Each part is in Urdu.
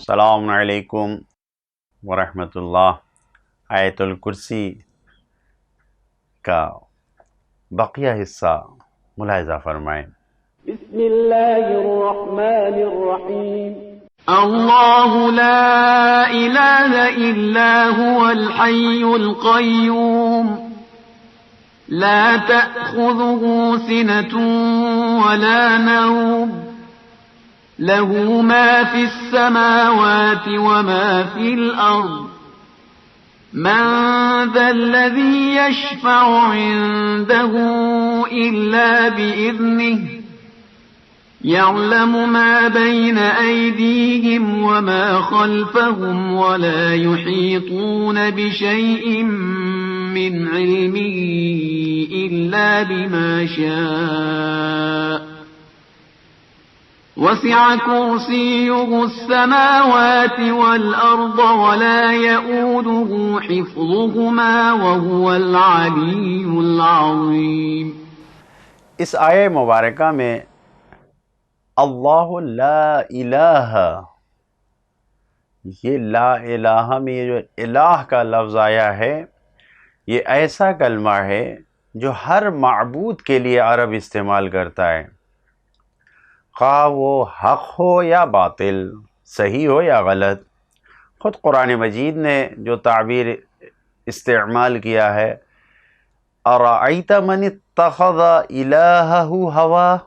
السلام علیکم ورحمۃ اللہ۔ آیت الکرسی کا بقیہ حصہ ملاحظہ فرمائیں۔ بسم اللہ الرحمن الرحیم۔ اللہ لا الہ الا هو الحی القیوم لا تأخذه سنة ولا نوم له ما في السماوات وما في الأرض من ذا الذي يشفع عنده إلا بإذنه يعلم ما بين أيديهم وما خلفهم ولا يحيطون بشيء من علمه إلا بما شاء وسع كرسيه السماوات والأرض ولا يؤوده حفظهما وهو العلي العظيم۔ اس آیہ مبارکہ میں اللہ لا الہ، یہ لا الہ میں یہ جو الہ کا لفظ آیا ہے یہ ایسا کلمہ ہے جو ہر معبود کے لیے عرب استعمال کرتا ہے، خواہ وہ حق ہو یا باطل، صحیح ہو یا غلط۔ خود قرآن مجید نے جو تعبیر استعمال کیا ہے اَرَأَيْتَ مَنِ اتَّخَذَ إِلَٰهَهُ هَوَاهُ،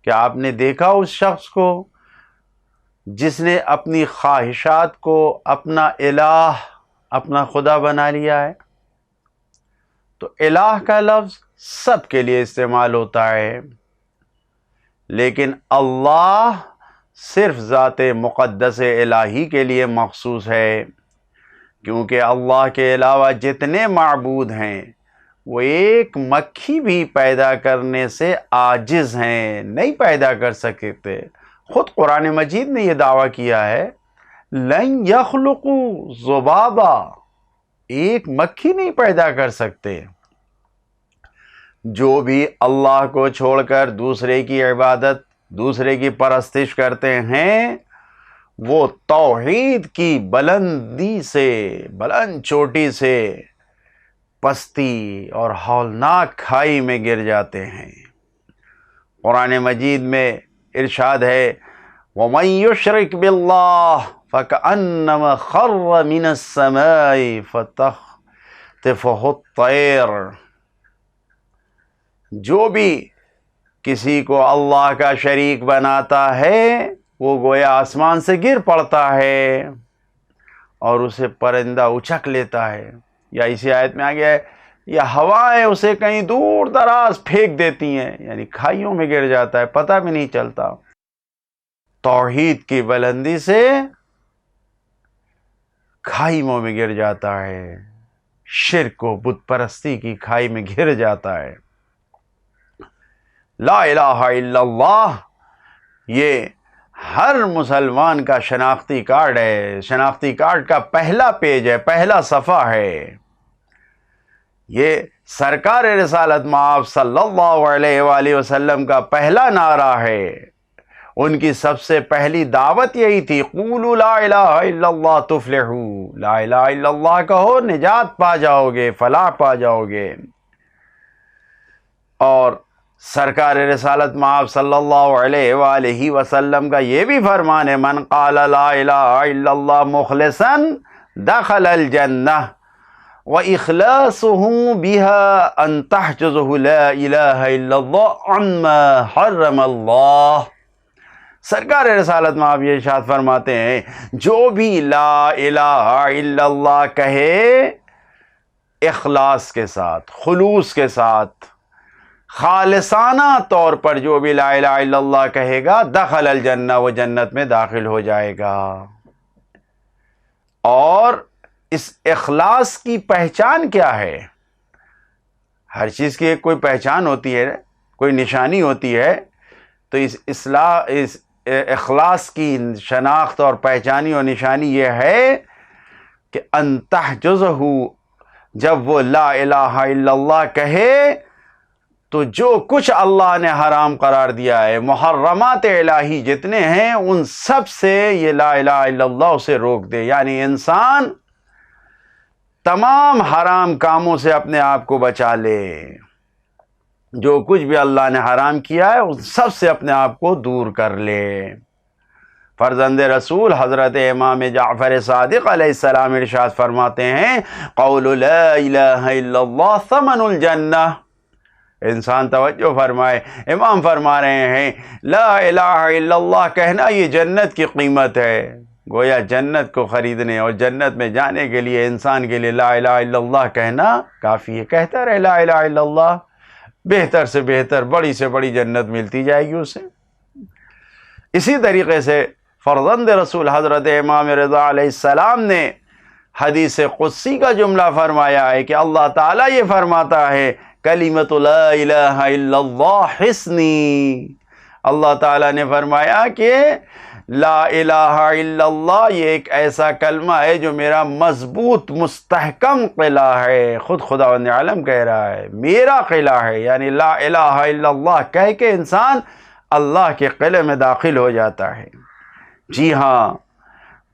کیا آپ نے دیکھا اس شخص کو جس نے اپنی خواہشات کو اپنا الہ، اپنا خدا بنا لیا ہے؟ تو الہ کا لفظ سب کے لیے استعمال ہوتا ہے، لیکن اللہ صرف ذات مقدس الہی کے لیے مخصوص ہے، کیونکہ اللہ کے علاوہ جتنے معبود ہیں وہ ایک مکھی بھی پیدا کرنے سے عاجز ہیں، نہیں پیدا کر سکتے۔ خود قرآن مجید نے یہ دعویٰ کیا ہے لن یخلقوا ذبابا، ایک مکھی نہیں پیدا کر سکتے۔ جو بھی اللہ کو چھوڑ کر دوسرے کی عبادت، دوسرے کی پرستش کرتے ہیں وہ توحید کی بلندی سے، بلند چوٹی سے پستی اور ہولناک کھائی میں گر جاتے ہیں۔ قرآن مجید میں ارشاد ہے وَمَن يُشْرِكْ بِاللَّهِ فَكَأَنَّمَا خَرَّ مِنَ السَّمَاءِ فَتَخْطَفُهُ الطَّيْرُ، جو بھی کسی کو اللہ کا شریک بناتا ہے وہ گویا آسمان سے گر پڑتا ہے اور اسے پرندہ اچک لیتا ہے، یا اسی آیت میں آ گیا ہے یا ہوائیں اسے کہیں دور دراز پھینک دیتی ہیں، یعنی کھائیوں میں گر جاتا ہے، پتہ بھی نہیں چلتا۔ توحید کی بلندی سے کھائیوں میں گر جاتا ہے، شرک و بت پرستی کی کھائی میں گر جاتا ہے۔ لا الہ الا اللہ یہ ہر مسلمان کا شناختی کارڈ ہے، شناختی کارڈ کا پہلا پیج ہے، پہلا صفحہ ہے۔ یہ سرکار رسالت مآب صلی اللہ علیہ وآلہ وسلم کا پہلا نعرہ ہے، ان کی سب سے پہلی دعوت یہی تھی قولوا لا الہ الا اللہ تفلحوا، لا الہ الا اللہ کہو نجات پا جاؤ گے، فلاح پا جاؤ گے۔ اور سرکار رسالت مآب صلی اللہ علیہ وآلہ وسلم کا یہ بھی فرمان ہے من قال لا الہ الا اللہ مخلصا دخل الجنہ وإخلاصه بها أن تحجزه لا إله إلا الله عما حرم الله۔ سرکار رسالت میں آپ یہ ارشاد فرماتے ہیں جو بھی لا الہ الا اللہ کہے اخلاص کے ساتھ، خلوص کے ساتھ، خالصانہ طور پر جو بھی لا الہ الا اللہ کہے گا دخل الجنہ، وہ جنت میں داخل ہو جائے گا۔ اور اس اخلاص کی پہچان کیا ہے؟ ہر چیز کی ایک کوئی پہچان ہوتی ہے، کوئی نشانی ہوتی ہے، تو اس اخلاص کی شناخت اور پہچانی اور نشانی یہ ہے کہ ان تحجزہ، جب وہ لا الہ الا اللہ کہے تو جو کچھ اللہ نے حرام قرار دیا ہے، محرمات الہی جتنے ہیں، ان سب سے یہ لا الہ الا اللہ اسے روک دے. یعنی انسان تمام حرام کاموں سے اپنے آپ کو بچا لے. جو کچھ بھی اللہ نے حرام کیا ہے ان سب سے اپنے آپ کو دور کر لے. فرزند رسول حضرت امام جعفر صادق علیہ السلام ارشاد فرماتے ہیں، قول لا الہ الا اللہ ثمن الجنہ. انسان توجہ فرمائے، امام فرما رہے ہیں لا الہ الا اللہ کہنا یہ جنت کی قیمت ہے. گویا جنت کو خریدنے اور جنت میں جانے کے لیے انسان کے لیے لا الہ الا اللہ کہنا کافی ہے. کہتا رہے لا الہ الا اللہ، بہتر سے بہتر، بڑی سے بڑی جنت ملتی جائے گی اسے. اسی طریقے سے فرزند رسول حضرت امام رضا علیہ السلام نے حدیث قدسی کا جملہ فرمایا ہے کہ اللہ تعالیٰ یہ فرماتا ہے کلمۃ لا الہ الا اللہ حصنی. اللہ تعالیٰ نے فرمایا کہ لا الہ الا اللہ یہ ایک ایسا کلمہ ہے جو میرا مضبوط مستحکم قلعہ ہے. خود خداوند عالم کہہ رہا ہے میرا قلعہ ہے. یعنی لا الہ الا اللہ کہہ کے انسان اللہ کے قلعے میں داخل ہو جاتا ہے. جی ہاں،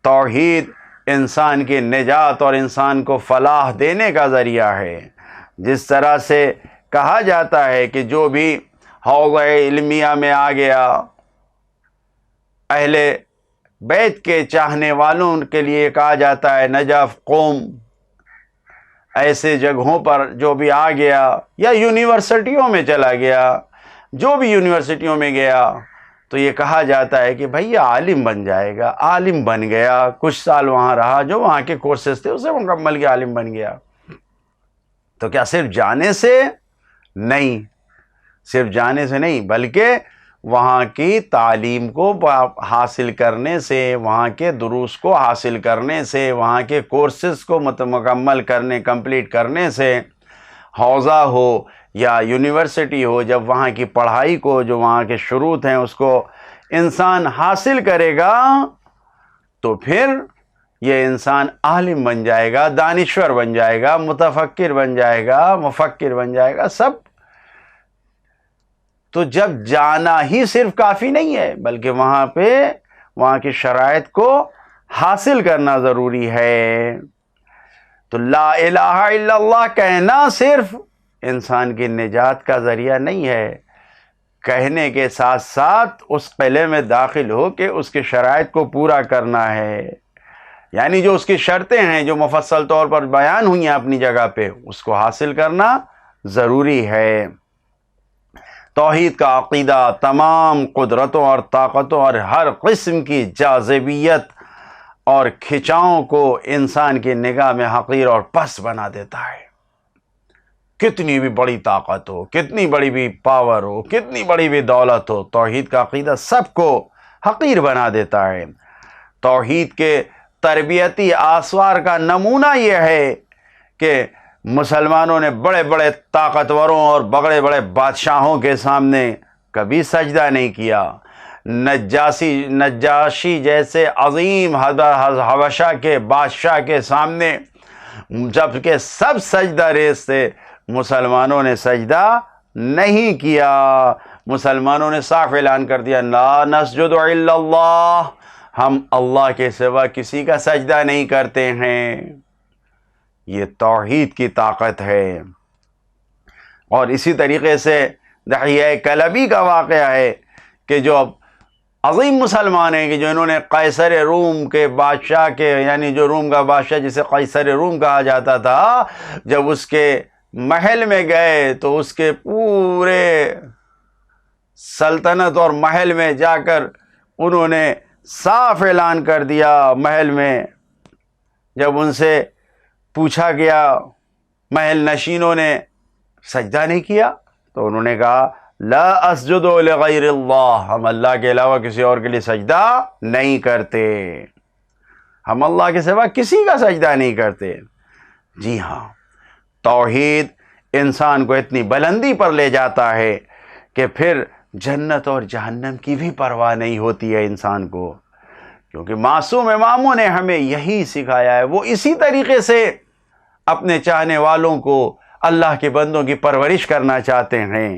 توحید انسان کی نجات اور انسان کو فلاح دینے کا ذریعہ ہے. جس طرح سے کہا جاتا ہے کہ جو بھی حوض علمیہ میں آ گیا، اہل بیت کے چاہنے والوں کے لیے کہا جاتا ہے نجف قوم، ایسے جگہوں پر جو بھی آ گیا یا یونیورسٹیوں میں چلا گیا، جو بھی یونیورسٹیوں میں گیا تو یہ کہا جاتا ہے کہ بھئی یہ عالم بن جائے گا. عالم بن گیا، کچھ سال وہاں رہا، جو وہاں کے کورسز تھے اسے مکمل کیا، عالم بن گیا. تو کیا صرف جانے سے نہیں، صرف جانے سے نہیں، بلکہ وہاں کی تعلیم کو حاصل کرنے سے، وہاں کے دروس کو حاصل کرنے سے، وہاں کے کورسز کو مکمل کرنے، کمپلیٹ کرنے سے، حوضہ ہو یا یونیورسٹی ہو، جب وہاں کی پڑھائی کو، جو وہاں کے شروط ہیں اس کو انسان حاصل کرے گا تو پھر یہ انسان عالم بن جائے گا، دانشور بن جائے گا، متفکر بن جائے گا، مفکر بن جائے گا، سب. تو جب جانا ہی صرف کافی نہیں ہے، بلکہ وہاں پہ وہاں کی شرائط کو حاصل کرنا ضروری ہے. تو لا الہ الا اللہ کہنا صرف انسان کی نجات کا ذریعہ نہیں ہے، کہنے کے ساتھ ساتھ اس قلعے میں داخل ہو کے اس کے شرائط کو پورا کرنا ہے. یعنی جو اس کی شرطیں ہیں جو مفصل طور پر بیان ہوئی ہیں اپنی جگہ پہ، اس کو حاصل کرنا ضروری ہے. توحید کا عقیدہ تمام قدرتوں اور طاقتوں اور ہر قسم کی جاذبیت اور کھچاؤں کو انسان کی نگاہ میں حقیر اور پست بنا دیتا ہے. کتنی بھی بڑی طاقت ہو، کتنی بڑی بھی پاور ہو، کتنی بڑی بھی دولت ہو، توحید کا عقیدہ سب کو حقیر بنا دیتا ہے. توحید کے تربیتی آثار کا نمونہ یہ ہے کہ مسلمانوں نے بڑے بڑے طاقتوروں اور بڑے بڑے بادشاہوں کے سامنے کبھی سجدہ نہیں کیا. نجاشی جیسے عظیم حبشہ کے بادشاہ کے سامنے جب کہ سب سجدہ ریز تھے، مسلمانوں نے سجدہ نہیں کیا. مسلمانوں نے صاف اعلان کر دیا لا نسجد الا اللہ، ہم اللہ کے سوا کسی کا سجدہ نہیں کرتے ہیں. یہ توحید کی طاقت ہے. اور اسی طریقے سے دحیہ کلبی کا واقعہ ہے کہ جو عظیم مسلمان ہیں کہ جو انہوں نے قیصر روم کے بادشاہ کے، یعنی جو روم کا بادشاہ جسے قیصر روم کہا جاتا تھا، جب اس کے محل میں گئے تو اس کے پورے سلطنت اور محل میں جا کر انہوں نے صاف اعلان کر دیا. محل میں جب ان سے پوچھا گیا، محل نشینوں نے سجدہ نہیں کیا، تو انہوں نے کہا لا اسجد لغیر اللہ، ہم اللہ کے علاوہ کسی اور کے لیے سجدہ نہیں کرتے، ہم اللہ کے سوا کسی کا سجدہ نہیں کرتے. جی ہاں، توحید انسان کو اتنی بلندی پر لے جاتا ہے کہ پھر جنت اور جہنم کی بھی پرواہ نہیں ہوتی ہے انسان کو، کیونکہ معصوم اماموں نے ہمیں یہی سکھایا ہے. وہ اسی طریقے سے اپنے چاہنے والوں کو، اللہ کے بندوں کی پرورش کرنا چاہتے ہیں.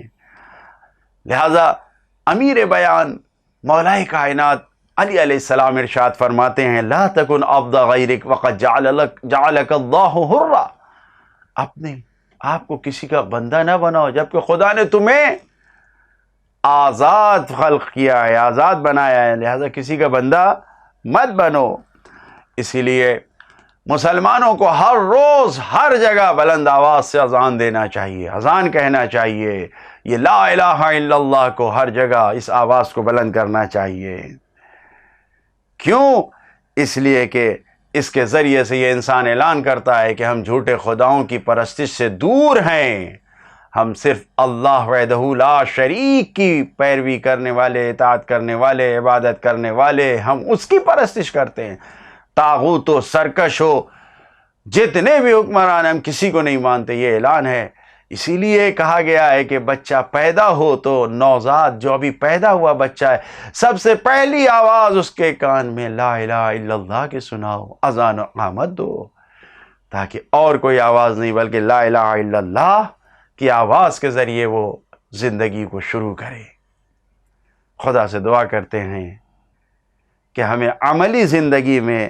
لہذا امیر بیان مولا کائنات علی علیہ السلام ارشاد فرماتے ہیں لا تکن عبد غیرک وقد جعلک اللہ حرا، اپنے آپ کو کسی کا بندہ نہ بناؤ جبکہ خدا نے تمہیں آزاد خلق کیا ہے، آزاد بنایا ہے، لہذا کسی کا بندہ مت بنو۔ اسی لیے مسلمانوں کو ہر روز ہر جگہ بلند آواز سے اذان دینا چاہیے، اذان کہنا چاہیے، یہ لا الہ الا اللہ کو ہر جگہ اس آواز کو بلند کرنا چاہیے۔ کیوں؟ اس لیے کہ اس کے ذریعے سے یہ انسان اعلان کرتا ہے کہ ہم جھوٹے خداؤں کی پرستش سے دور ہیں، ہم صرف اللہ وحدہ لا شریک کی پیروی کرنے والے، اطاعت کرنے والے، عبادت کرنے والے، ہم اس کی پرستش کرتے ہیں۔ طاغوت و سرکش ہو جتنے بھی حکمران، ہم کسی کو نہیں مانتے، یہ اعلان ہے۔ اسی لیے کہا گیا ہے کہ بچہ پیدا ہو تو نوزاد جو ابھی پیدا ہوا بچہ ہے، سب سے پہلی آواز اس کے کان میں لا الہ الا اللہ کی سناؤ، اذان و اقامت دو، تاکہ اور کوئی آواز نہیں بلکہ لا الہ الا اللہ کی آواز کے ذریعے وہ زندگی کو شروع کرے۔ خدا سے دعا کرتے ہیں کہ ہمیں عملی زندگی میں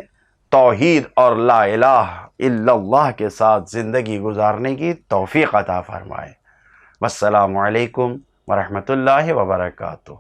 توحید اور لا الہ الا اللہ کے ساتھ زندگی گزارنے کی توفیق عطا فرمائے۔ والسلام علیکم ورحمۃ اللہ وبرکاتہ۔